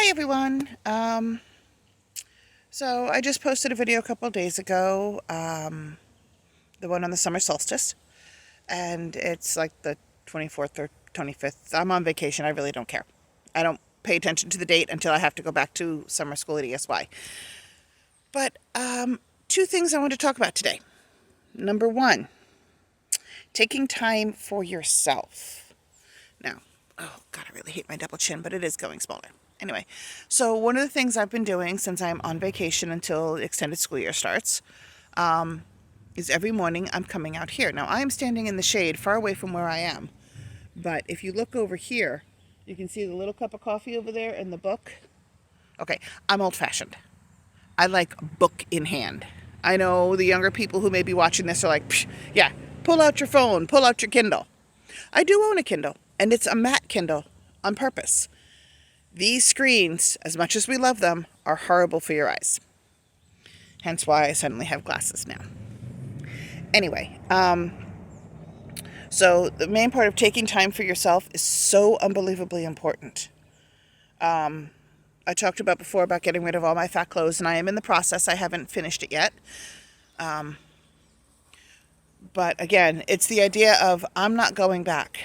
Hi everyone. So I just posted a video a couple of days ago, the one on the summer solstice, and it's like the 24th or 25th. I'm on vacation. I really don't care. I don't pay attention to the date until I have to go back to summer school at ESY. But two things I want to talk about today. Number one, taking time for yourself. Now, oh God, I really hate my double chin, but it is going smaller. Anyway, so one of the things I've been doing since I'm on vacation until the extended school year starts is every morning I'm coming out here. Now, I am standing in the shade far away from where I am, but if you look over here, you can see the little cup of coffee over there and the book. Okay, I'm old-fashioned. I like book in hand. I know the younger people who may be watching this are like, psh, yeah, pull out your phone, pull out your Kindle. I do own a Kindle, and it's a matte Kindle on purpose. These screens, as much as we love them, are horrible for your eyes. Hence why I suddenly have glasses now. Anyway, so the main part of taking time for yourself is so unbelievably important. I talked about before about getting rid of all my fat clothes, and I am in the process. I haven't finished it yet. But again, it's the idea of I'm not going back.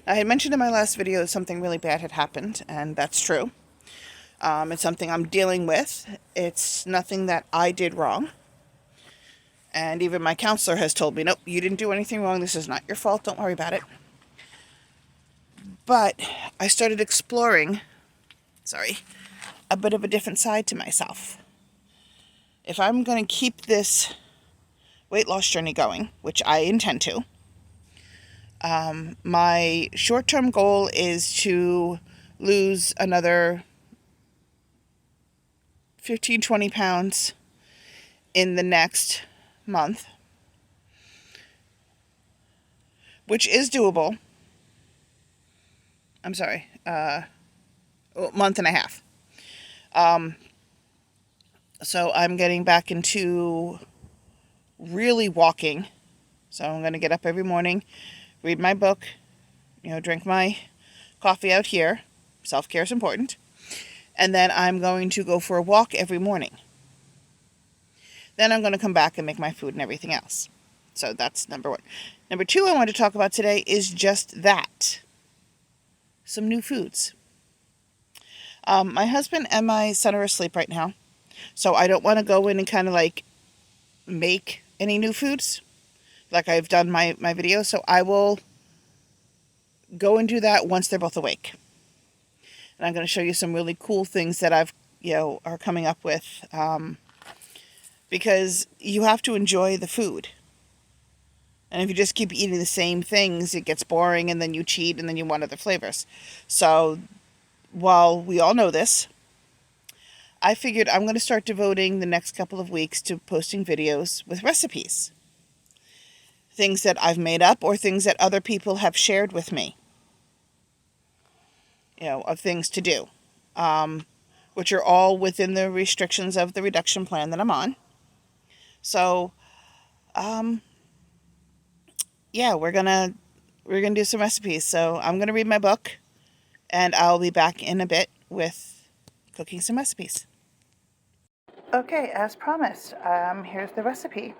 Now, I had mentioned in my last video that something really bad had happened, and that's true. It's something I'm dealing with. It's nothing that I did wrong. And even my counselor has told me, nope, you didn't do anything wrong. This is not your fault. Don't worry about it. But I started exploring, a bit of a different side to myself. If I'm going to keep this weight loss journey going, which I intend to, my short-term goal is to lose another 15, 20 pounds in the next month, which is doable. I'm sorry, month and a half. So I'm getting back into really walking. So I'm going to get up every morning, read my book, drink my coffee out here. Self-care is important. And then I'm going to go for a walk every morning. Then I'm going to come back and make my food and everything else. So that's number one. Number two I want to talk about today is just that. Some new foods. My husband and my son are asleep right now. So I don't want to go in and kind of like make any new foods like I've done my videos. So I will go and do that once they're both awake. And I'm going to show you some really cool things that I've, are coming up with. Because you have to enjoy the food. And if you just keep eating the same things, it gets boring and then you cheat and then you want other flavors. So while we all know this, I figured I'm going to start devoting the next couple of weeks to posting videos with recipes. Things that I've made up or things that other people have shared with me. Of things to do. Which are all within the restrictions of the reduction plan that I'm on. So, yeah, we're gonna do some recipes. So I'm gonna read my book, and I'll be back in a bit with cooking some recipes. Okay, as promised, here's the recipe.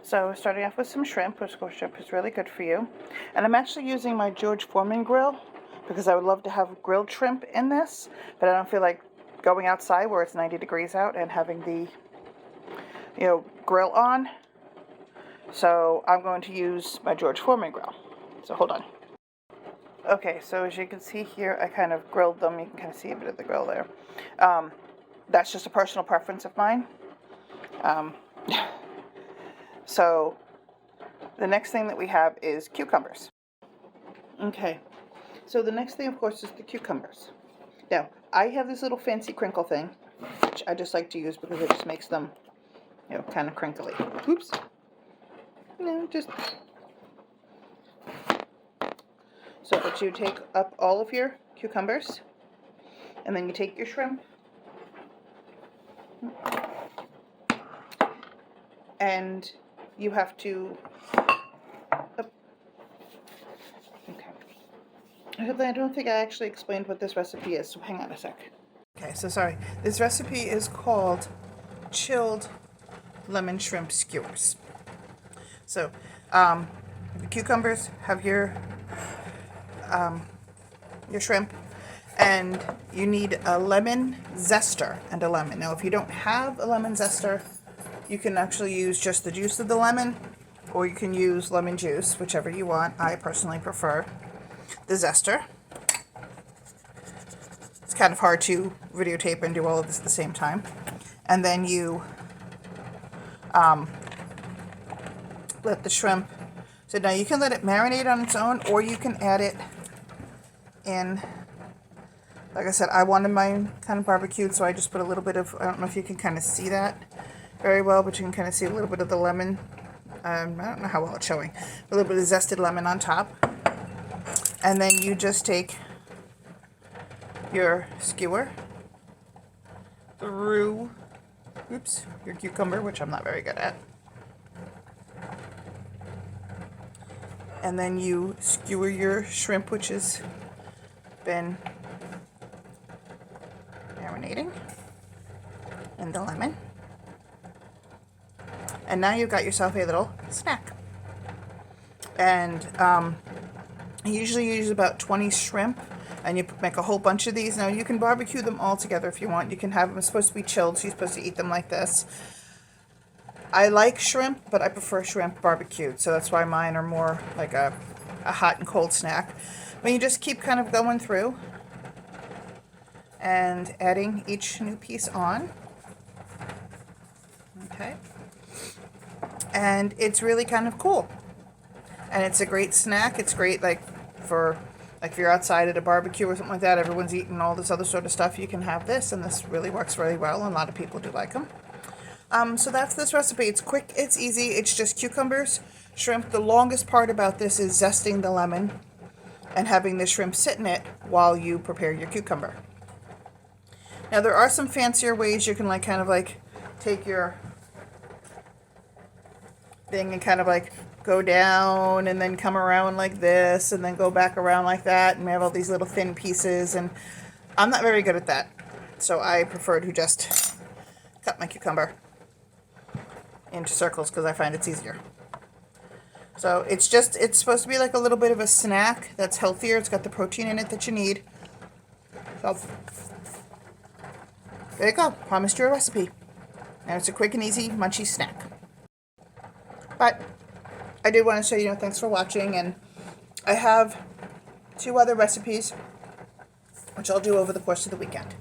So starting off with some shrimp, which shrimp is really good for you. And I'm actually using my George Foreman grill because I would love to have grilled shrimp in this, but I don't feel like going outside where it's 90 degrees out and having the grill on. So I'm going to use my George Foreman grill. So hold on. Okay, so as you can see here, I kind of grilled them. You can kind of see a bit of the grill there. That's just a personal preference of mine. So the next thing that we have is cucumbers. Okay, so the next thing, of course, is the cucumbers. Now, I have this little fancy crinkle thing, which I just like to use because it just makes them, kind of crinkly. Oops. Just... So that you take up all of your cucumbers, and then you take your shrimp, and you have to... Okay. I don't think I actually explained what this recipe is, so hang on a sec. Okay, so sorry. This recipe is called chilled lemon shrimp skewers. So, the cucumbers, have your shrimp, and you need a lemon zester and a lemon. Now, if you don't have a lemon zester, you can actually use just the juice of the lemon, or you can use lemon juice, whichever you want. I personally prefer the zester. It's kind of hard to videotape and do all of this at the same time. And then you let the shrimp. So now you can let it marinate on its own, or you can add it in. Like I said, I wanted mine kind of barbecued, so I just put a little bit of, I don't know if you can kind of see that very well, but you can kind of see a little bit of the lemon. I don't know how well it's showing. A little bit of zested lemon on top. And then you just take your skewer through, your cucumber, which I'm not very good at. And then you skewer your shrimp, which has been marinating in the lemon. And now you've got yourself a little snack. And I usually use about 20 shrimp, and you make a whole bunch of these. Now you can barbecue them all together if you want. You can have them, it's supposed to be chilled, so you're supposed to eat them like this. I like shrimp, but I prefer shrimp barbecued, so that's why mine are more like a hot and cold snack. But you just keep kind of going through and adding each new piece on. Okay. And it's really kind of cool. And it's a great snack. It's great for if you're outside at a barbecue or something like that, everyone's eating all this other sort of stuff, you can have this, and this really works really well, and a lot of people do like them. So that's this recipe. It's quick, it's easy, it's just cucumbers, shrimp. The longest part about this is zesting the lemon and having the shrimp sit in it while you prepare your cucumber. Now there are some fancier ways you can take your thing and kind of go down and then come around like this and then go back around like that, and we have all these little thin pieces, and I'm not very good at that, so I prefer to just cut my cucumber into circles because I find it's easier. So it's supposed to be like a little bit of a snack that's healthier. It's got the protein in it that you need. So there you go. Promised you a recipe. Now it's a quick and easy munchy snack. But I did want to say, thanks for watching, and I have 2 other recipes, which I'll do over the course of the weekend.